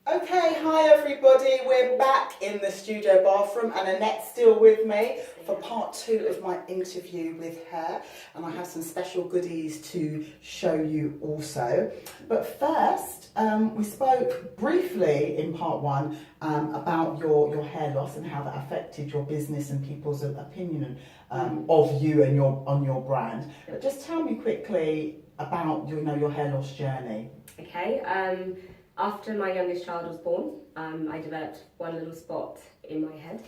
Okay, hi everybody. We're back in the studio bathroom and Annette's still with me for part 2 of my interview with her, and I have some special goodies to show you also. But first, we spoke briefly in part 1 about your hair loss and how that affected your business and people's opinion of you and on your brand. But just tell me quickly about your hair loss journey. Okay. After my youngest child was born, I developed one little spot in my head,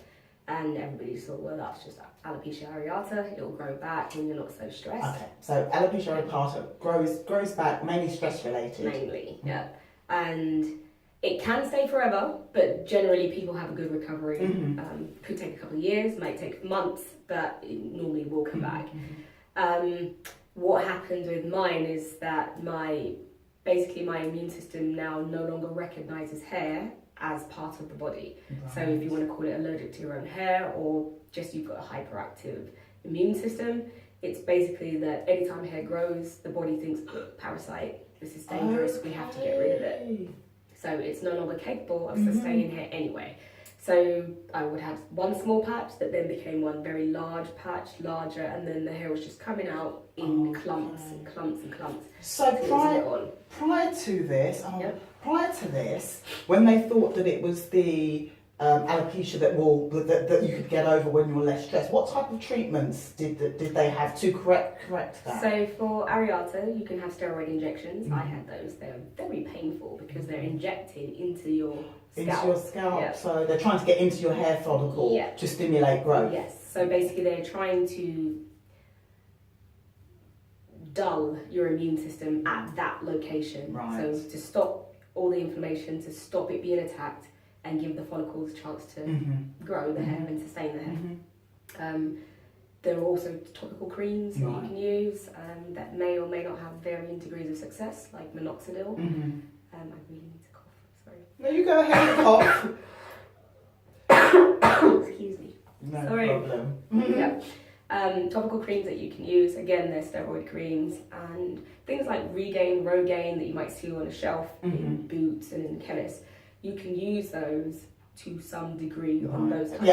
and everybody thought, well, that's just alopecia areata. It'll grow back when you're not so stressed. Okay, so alopecia areata grows back, mainly stress related. Mainly, yeah. And it can stay forever, but generally people have a good recovery. Could take a couple of years, might take months, but it normally will come back. What happened with mine is that basically my immune system now no longer recognizes hair as part of the body. Right. So if you want to call it allergic to your own hair, or just you've got a hyperactive immune system, it's basically that anytime hair grows, the body thinks, parasite, this is dangerous, we have to get rid of it. So it's no longer capable of sustaining hair anyway. So I would have one small patch that then became one very large patch, larger, and then the hair was just coming out in clumps and clumps and clumps. So prior to this, when they thought that it was the alopecia that you could get over when you were less stressed, what type of treatments did they have to correct that? So for areata, you can have steroid injections. I had those. They're very painful because they're injected into your scalp. Yep. So they're trying to get into your hair follicle to stimulate growth. Yes. So basically they're trying to dull your immune system at that location. Right. So to stop all the inflammation, to stop it being attacked, and give the follicles a chance to grow the hair and sustain the hair. There are also topical creams that you can use that may or may not have varying degrees of success, like minoxidil. I really need to cough, sorry. No, you go ahead and cough. Excuse me. No problem. Topical creams that you can use, again, they're steroid creams, and things like Regain, Rogaine that you might see on a shelf in Boots and in the chemist. You can use those to some degree on those types of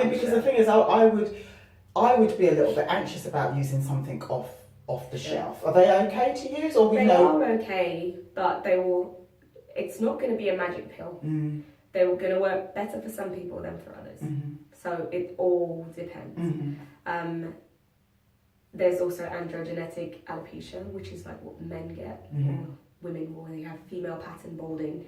because the thing is, I would be a little bit anxious about using something off the shelf. Are they okay to use, or they are okay, but it's not going to be a magic pill. They're going to work better for some people than for others. So it all depends. There's also androgenetic alopecia, which is like what men get, or women more. They have female pattern balding,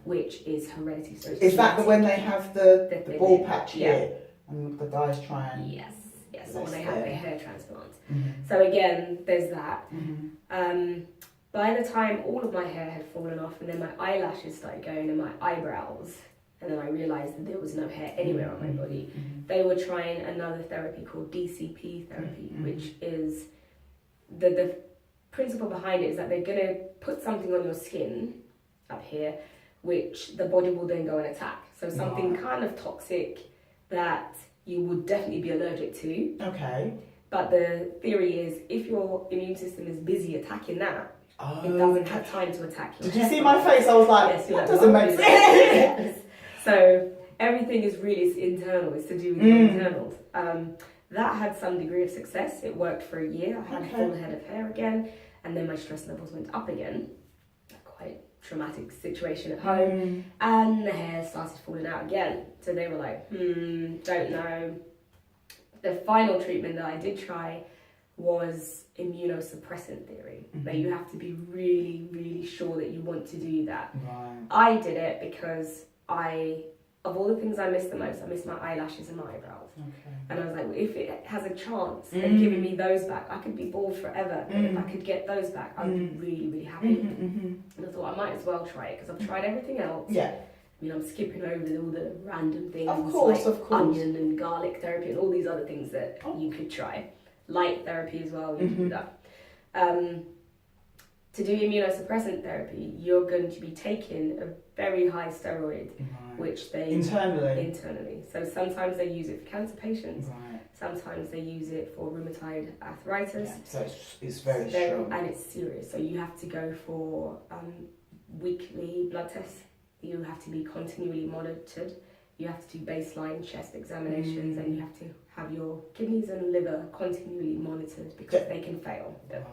which is hereditary. So is that when they have the bald patch here, and the guys try and... Yes, or they have their hair transplant. So again, there's that. By the time all of my hair had fallen off, and then my eyelashes started going and my eyebrows, and then I realised that there was no hair anywhere on my body, they were trying another therapy called DCP therapy, which is the principle behind it is that they're going to put something on your skin up here, which the body will then go and attack. So something kind of toxic that you would definitely be allergic to. Okay. But the theory is, if your immune system is busy attacking that, it doesn't have time to attack you. Did you see my face? I was like, yes, that doesn't make sense. So everything is really internal. It's to do with the internals. That had some degree of success. It worked for a year. I had a full head of hair again, and then my stress levels went up again. Quite traumatic situation at home, and the hair started falling out again. So they were like, don't know. The final treatment that I did try was immunosuppressant theory. That you have to be really, really sure that you want to do that. I did it because of all the things I missed the most, I missed my eyelashes and my eyebrows. And I was like, well, if it has a chance of giving me those back, I could be bald forever. But if I could get those back, I would be really, really happy. And I thought I might as well try it, because I've tried everything else. I mean, I'm skipping over all the random things, of course. onion and garlic therapy and all these other things that you could try. Light therapy as well, you can do that. To do immunosuppressant therapy, you're going to be taking a very high steroid, which they... Internally. So sometimes they use it for cancer patients. Sometimes they use it for rheumatoid arthritis. So it's very strong. And it's serious. So you have to go for weekly blood tests you have to be continually monitored. You have to do baseline chest examinations, and you have to have your kidneys and liver continually monitored because they can fail. Right.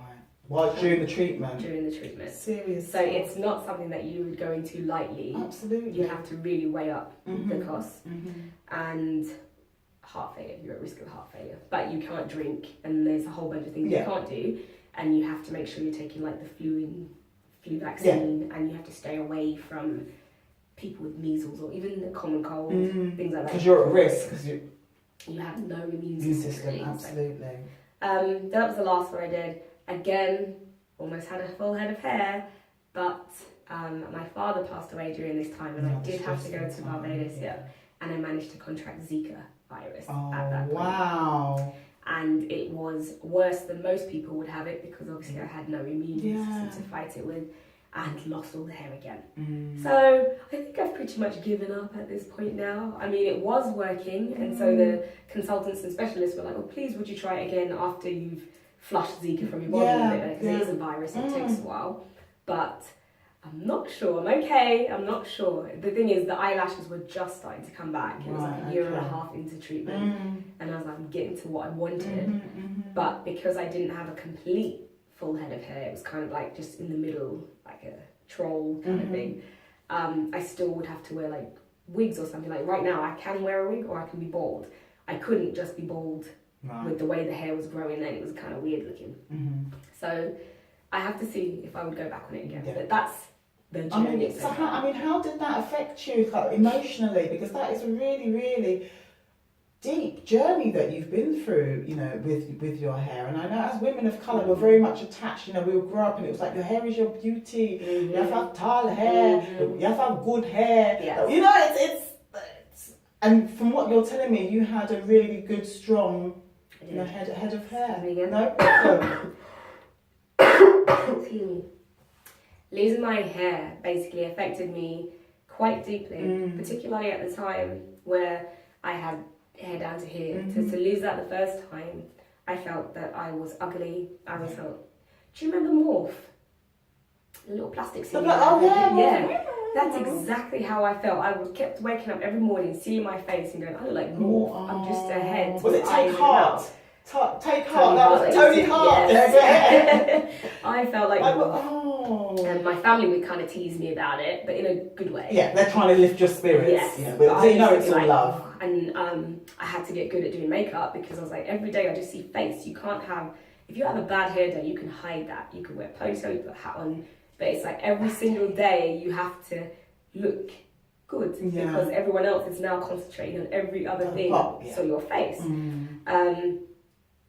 While during the treatment? During the treatment. Serious. So it's not something that you would go into lightly. Absolutely. You have to really weigh up the costs. And heart failure, you're at risk of heart failure. But you can't drink, and there's a whole bunch of things you can't do. And you have to make sure you're taking like the flu vaccine, and you have to stay away from people with measles or even the common cold, things like that. Because you're at risk. Because you have no immune system. Really, absolutely. So, that was the last one I did. Again, almost had a full head of hair, but my father passed away during this time, and I did have to go to Barbados, and I managed to contract Zika virus at that point. Wow. And it was worse than most people would have it because obviously I had no immune system to fight it with, and lost all the hair again. So I think I've pretty much given up at this point now. I mean, it was working, and so the consultants and specialists were like, "Oh, please, would you try it again after you've flushed Zika from your body a bit, because it is a virus, it takes a while." But I'm not sure. I'm okay. I'm not sure. The thing is, the eyelashes were just starting to come back. It was like a year and a half into treatment, and I was like, I'm getting to what I wanted. But because I didn't have a complete full head of hair, it was kind of like just in the middle, like a troll kind of thing. I still would have to wear like wigs or something. Like right now, I can wear a wig or I can be bald. I couldn't just be bald with the way the hair was growing. Then it was kind of weird looking. So I have to see if I would go back on it again. But that's the journey. How did that affect you emotionally? Because that is a really, really deep journey that you've been through, you know, with your hair. And I know as women of colour, we're very much attached. You know, we will grow up and it was like, your hair is your beauty. You have to have tall hair. You have to have good hair. Yes. You know, it's and from what you're telling me, you had a really good, strong, you know, head of hair. No problem. Excuse me. Losing my hair basically affected me quite deeply, particularly at the time where I had hair down to here. To lose that the first time, I felt that I was ugly. I was felt. Do you remember Morph? The little plastic suit. Yeah. That's exactly how I felt. I kept waking up every morning, seeing my face, and going, I look like Morph. I'm just a head. Was it Take Heart? Take Heart. That was Tony Hart. Yes. I felt like and my family would kind of tease me about it, but in a good way. Yeah, they're trying to lift your spirits. Yes. Yeah, but they know it's all love. And I had to get good at doing makeup because I was like, every day I just see face. You can't have, if you have a bad hair day, you can hide that. You can wear a ponytail, you put a hat on, but it's like every single day you have to look good because everyone else is now concentrating on every other thing. So your face.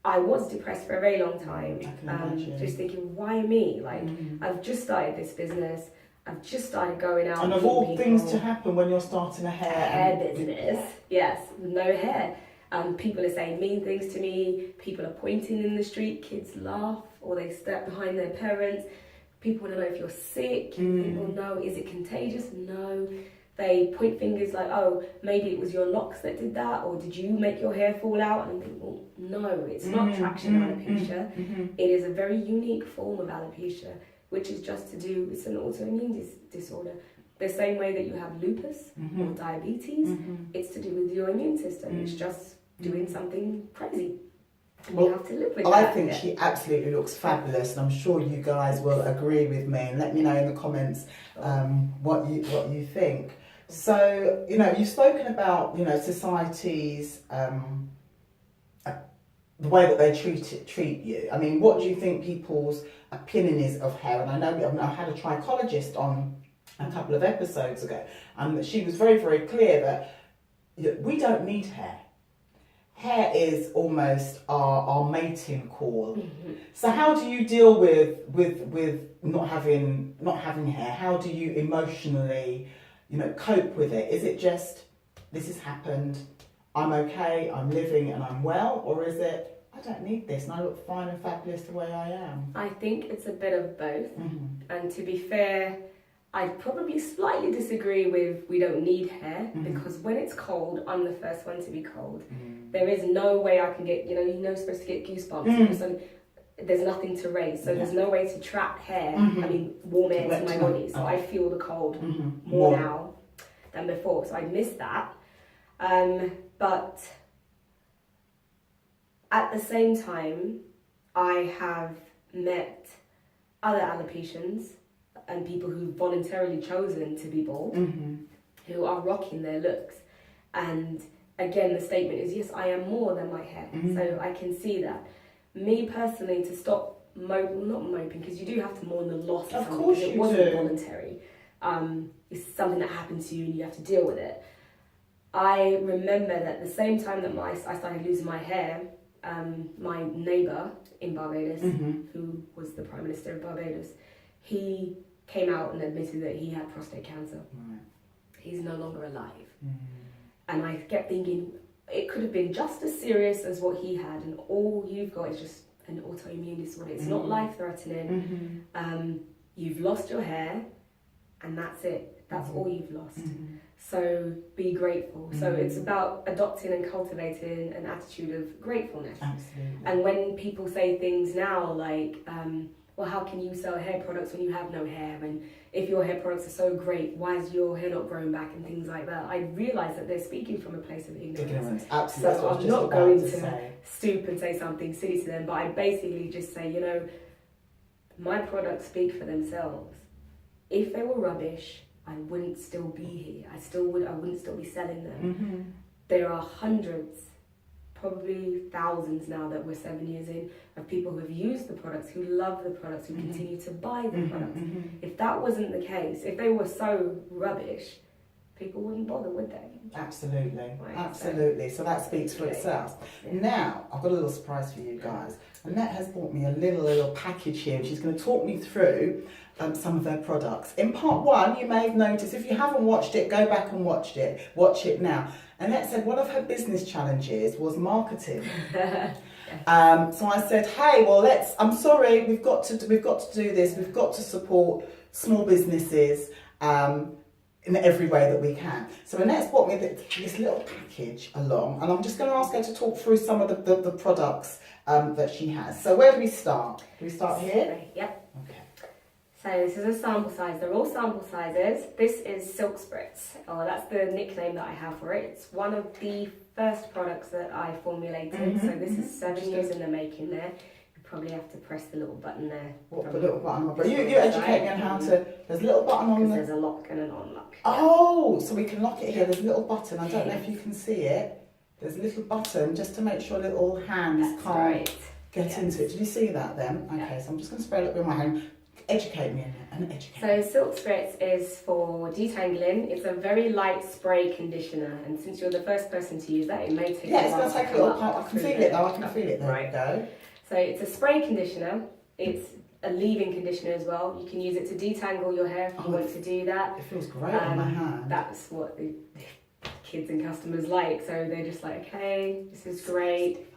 I was depressed for a very long time, just thinking, why me? Like, I've just started this business, I've just started going out. And of all things to happen when you're starting a hair business, yes, with no hair. People are saying mean things to me, people are pointing in the street, kids laugh, or they step behind their parents. People want to know if you're sick, people know, is it contagious? No. They point fingers like, oh, maybe it was your locks that did that, or did you make your hair fall out? And I think, well, no, it's not traction alopecia. It is a very unique form of alopecia, which is just to do, it's an autoimmune disorder. The same way that you have lupus or diabetes, it's to do with your immune system. It's just doing something crazy. And you have to live with that. I think she absolutely looks fabulous, and I'm sure you guys will agree with me. And let me know in the comments what you think. So, you know, you've spoken about, you know, society's the way that they treat you. I mean, what do you think people's opinion is of hair? And I know I had a trichologist on a couple of episodes ago, and she was very, very clear that we don't need hair. Hair is almost our mating call. So how do you deal with not having hair? How do you emotionally, you know, cope with it? Is it just, this has happened, I'm okay, I'm living and I'm well? Or is it, I don't need this and I look fine and fabulous the way I am? I think it's a bit of both. And to be fair, I'd probably slightly disagree with we don't need hair, because when it's cold, I'm the first one to be cold. There is no way I can get, you're supposed to get goosebumps. So there's nothing to raise. So there's no way to trap hair, warm air to my body. So I feel the cold more now than before, so I missed that. But at the same time, I have met other alopecians and people who've voluntarily chosen to be bald, who are rocking their looks. And again, the statement is, yes, I am more than my hair. So I can see that. Me personally, to stop not moping, because you do have to mourn the loss of something, because it wasn't voluntary. It's something that happened to you and you have to deal with it. I remember that the same time that I started losing my hair, my neighbour in Barbados, who was the Prime Minister of Barbados, he came out and admitted that he had prostate cancer. He's no longer alive. And I kept thinking, it could have been just as serious as what he had, and all you've got is just an autoimmune disorder. It's not life-threatening. You've lost your hair, and that's it. That's all you've lost. So be grateful. So it's about adopting and cultivating an attitude of gratefulness. Absolutely. And when people say things now like, well, how can you sell hair products when you have no hair? And if your hair products are so great, why is your hair not growing back? And things like that. I realise that they're speaking from a place of ignorance. Absolutely. So I'm not going to stoop and say something silly to them, but I basically just say, you know, my products speak for themselves. If they were rubbish, I wouldn't still be here. I wouldn't still be selling them. There are hundreds, probably thousands now that we're 7 years in, of people who have used the products, who love the products, who continue to buy the products. If that wasn't the case, if they were so rubbish, people wouldn't bother, would they? Absolutely. Right, Absolutely. So that speaks for itself. Now, I've got a little surprise for you guys. Annette has bought me a little package here, and she's going to talk me through some of their products. In part one, you may have noticed, if you haven't watched it, go back and watch it now. Annette said one of her business challenges was marketing. So I said, hey, well, I'm sorry, we've got to do this. We've got to support small businesses in every way that we can. So Annette's brought me this little package along, and I'm just going to ask her to talk through some of the products that she has. So where do we start? Do we start here? Yep. Okay. So this is a sample size. They're all sample sizes. This is Silk Spritz. Oh, that's the nickname that I have for it. It's one of the first products that I formulated. So this is 7 years in the making there. You probably have to press the little button there. What, the little button? But you educate me on how to... There's a little button on There's a lock and an unlock. Oh, so we can lock it here. There's a little button. I don't know if you can see it. There's a little button just to make sure little hands can't get into it. Did you see that then? Okay, so I'm just going to spray a little bit on my hand. Educate me, and educate me. So Silk Spritz is for detangling. It's a very light spray conditioner, and since you're the first person to use that, it may take a while. Yeah, it's going to take a little part. I can feel it though. I can feel it. There we go. So it's a spray conditioner. It's a leave-in conditioner as well. You can use it to detangle your hair if you want to do that. It feels great on my hand. That's what the kids and customers like. So they're just like, okay, this is great.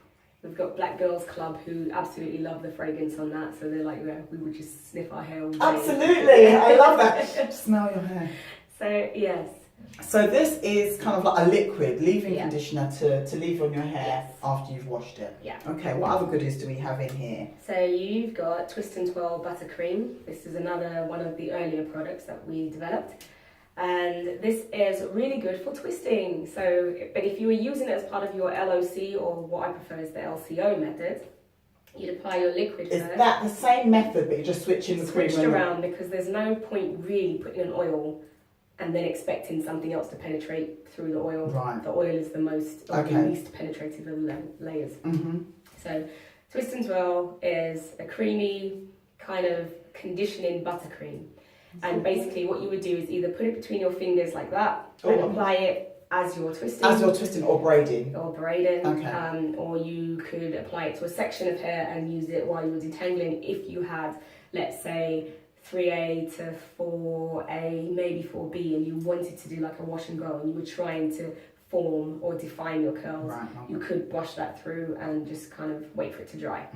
We've got Black Girls Club who absolutely love the fragrance on that, so they're like, yeah, we would just sniff our hair all day. Absolutely, I love that. Smell your hair. So, yes. So this is kind of like a liquid leave-in conditioner to leave on your hair after you've washed it. Yeah. Okay, what other goodies do we have in here? So you've got Twist and Twirl Buttercream. This is another one of the earlier products that we developed. And this is really good for twisting. So, but if you were using it as part of your LOC, or what I prefer is the LCO method, you'd apply your liquid Is first. that the same method, but you're just switching the cream? Switched around, because there's no point really putting an oil and then expecting something else to penetrate through the oil. Right. The oil is the most, or the least penetrative of the layers. So, Twist and Twirl is a creamy kind of conditioning buttercream. And basically what you would do is either put it between your fingers like that and apply it as you're twisting. As you're twisting or braiding. Or braiding. Okay. Or you could apply it to a section of hair and use it while you were detangling if you had, let's say, 3A to 4A, maybe 4B, and you wanted to do like a wash and go and you were trying to form or define your curls. Right. You could wash that through and just kind of wait for it to dry.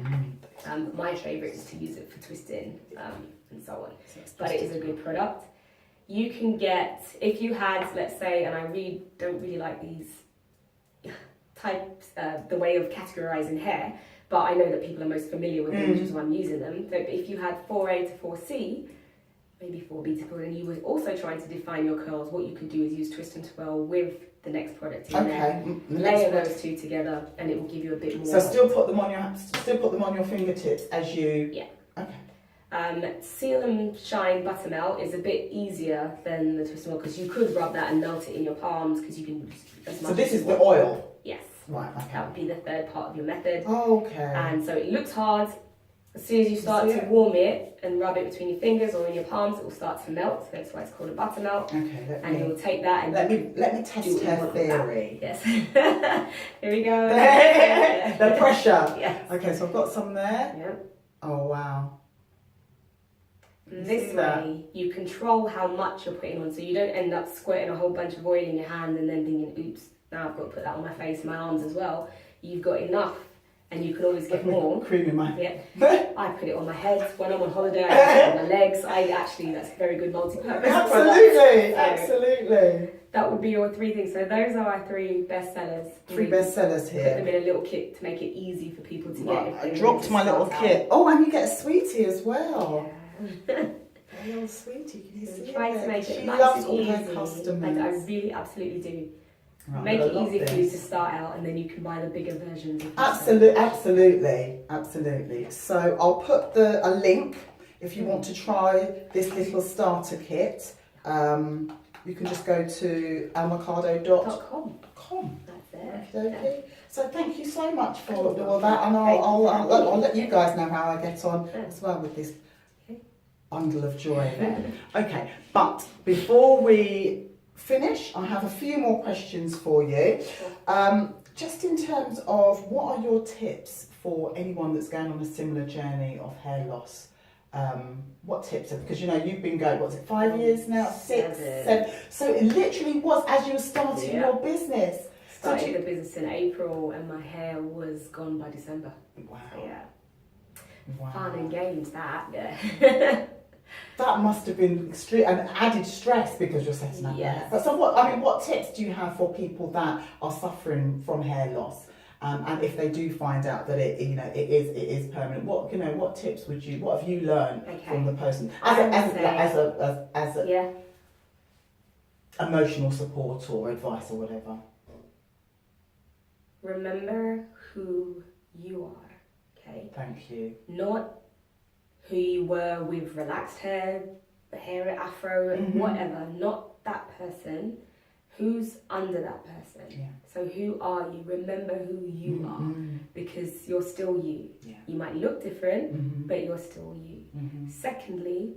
My favourite is to use it for twisting and so on. But it is a good product. You can get, if you had, let's say, and I really don't really like these types, the way of categorising hair, but I know that people are most familiar with them, which is why I'm using them. So if you had 4A to 4C, maybe 4 beta curls, and you were also trying to define your curls, what you could do is use twist and twirl with the next product in there. Layer those two together, and it will give you a bit more. So still put them on your fingertips as you. Yeah. Okay. Seal and Shine Buttermelt is a bit easier than the twist and twirl because you could rub that and melt it in your palms because you can. So this is the oil. Yes. Right. Okay. That would be the third part of your method. Okay. And so it looks hard. As soon as you start to warm it and rub it between your fingers or in your palms, it will start to melt. That's why it's called a buttermelt. Okay. And you'll take that and let me test her theory. Yes. Here we go. The pressure. Yes. Okay, so I've got some there. Yep. Oh wow. This way, you control how much you're putting on, so you don't end up squirting a whole bunch of oil in your hand and then thinking, oops, now I've got to put that on my face, my arms as well. You've got enough, and you can always get more. Cream in my. Yeah. I put it on my head when I'm on holiday. I put it on my legs. That's a very good multi-purpose. Absolutely, product. absolutely. That would be your 3 things. So those are our 3 bestsellers. 3 bestsellers here. Put them in a little kit to make it easy for people to get. I dropped my little kit. Oh, and you get a sweetie as well. Yeah. A little sweetie. Can you see Try it? to make it She nice loves and all easy. her customers. Like I really absolutely do. Right, Make it easy for you this. to start out, and then you can buy the bigger versions. Absolutely. So I'll put a link if you want to try this little starter kit. You can just go to alemcardo.com. That's it. Okay. So thank you so much for all that, and I'll let you guys know how I get on as well with this bundle of joy there. Okay, but before we finish, I have a few more questions for you. Just in terms of what are your tips for anyone that's going on a similar journey of hair loss? What tips? Because you've been going, 5 years now? 6, 7. So it literally was as you were starting your business. Started the business in April, and my hair was gone by December. Wow. So, yeah. Wow. Fun and games, that. Yeah. That must have been extreme and added stress because you're setting up Yes. hair. But so what tips do you have for people that are suffering from hair loss? And if they do find out that it is permanent, what tips what have you learned from the person as a emotional support or advice or whatever? Remember who you are, okay? Thank you. Not who you were with relaxed hair, afro, whatever. Not that person. Who's under that person? Yeah. So who are you? Remember who you are, because you're still you. Yeah. You might look different, but you're still you. Secondly,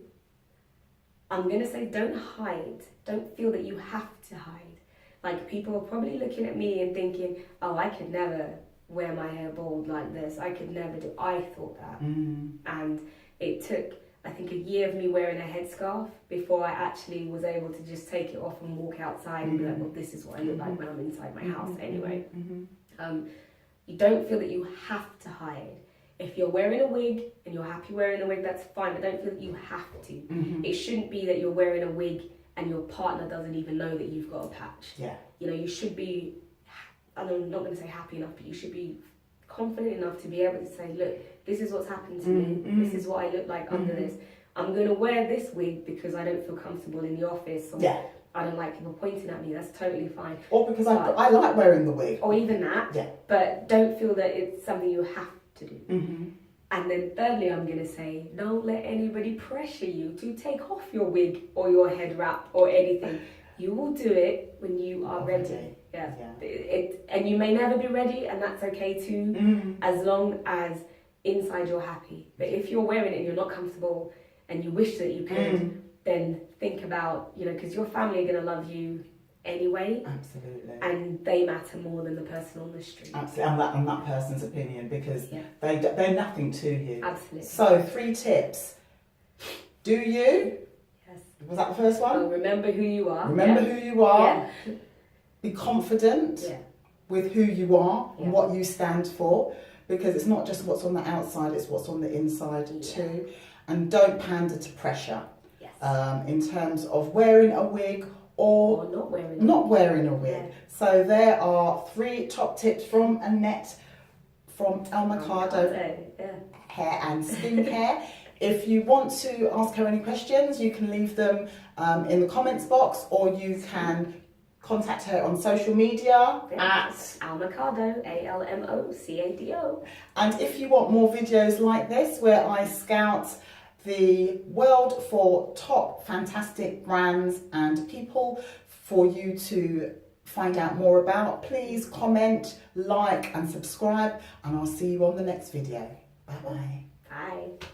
I'm going to say don't hide. Don't feel that you have to hide. Like, people are probably looking at me and thinking, oh, I could never wear my hair bald like this. I could never do. I thought that. And it took, I think, a year of me wearing a headscarf before I actually was able to just take it off and walk outside and be like, well, this is what I look like when I'm inside my house anyway. You don't feel that you have to hide. If you're wearing a wig and you're happy wearing a wig, that's fine, but don't feel that you have to. It shouldn't be that you're wearing a wig and your partner doesn't even know that you've got a patch. Yeah. You should be, I'm not going to say happy enough, but you should be confident enough to be able to say, look, this is what's happened to me. This is what I look like under this. I'm going to wear this wig because I don't feel comfortable in the office. Or I don't like people pointing at me. That's totally fine. Or because I like wearing the wig. Or even that. Yeah. But don't feel that it's something you have to do. And then thirdly, I'm going to say, don't let anybody pressure you to take off your wig or your head wrap or anything. You will do it when you are ready. Yeah. And you may never be ready, and that's okay too, as long as inside you're happy. But if you're wearing it and you're not comfortable and you wish that you could, then think about, because your family are going to love you anyway. Absolutely. And they matter more than the person on the street. Absolutely. And that person's opinion, because they're nothing to you. Absolutely. So 3 tips. Do you? Yes. Was that the first one? Well, remember who you are. Remember who you are. Yeah. Be confident with who you are and what you stand for, because it's not just what's on the outside, it's what's on the inside too. And don't pander to pressure in terms of wearing a wig or not wearing a wig. Yeah. So there are 3 top tips from Annette from Alemcardo Hair and Skincare. If you want to ask her any questions, you can leave them in the comments box, or you can contact her on social media at Alemcardo, ALMOCADO. And if you want more videos like this, where I scout the world for top fantastic brands and people for you to find out more about, please comment, like and subscribe, and I'll see you on the next video. Bye-bye. Bye.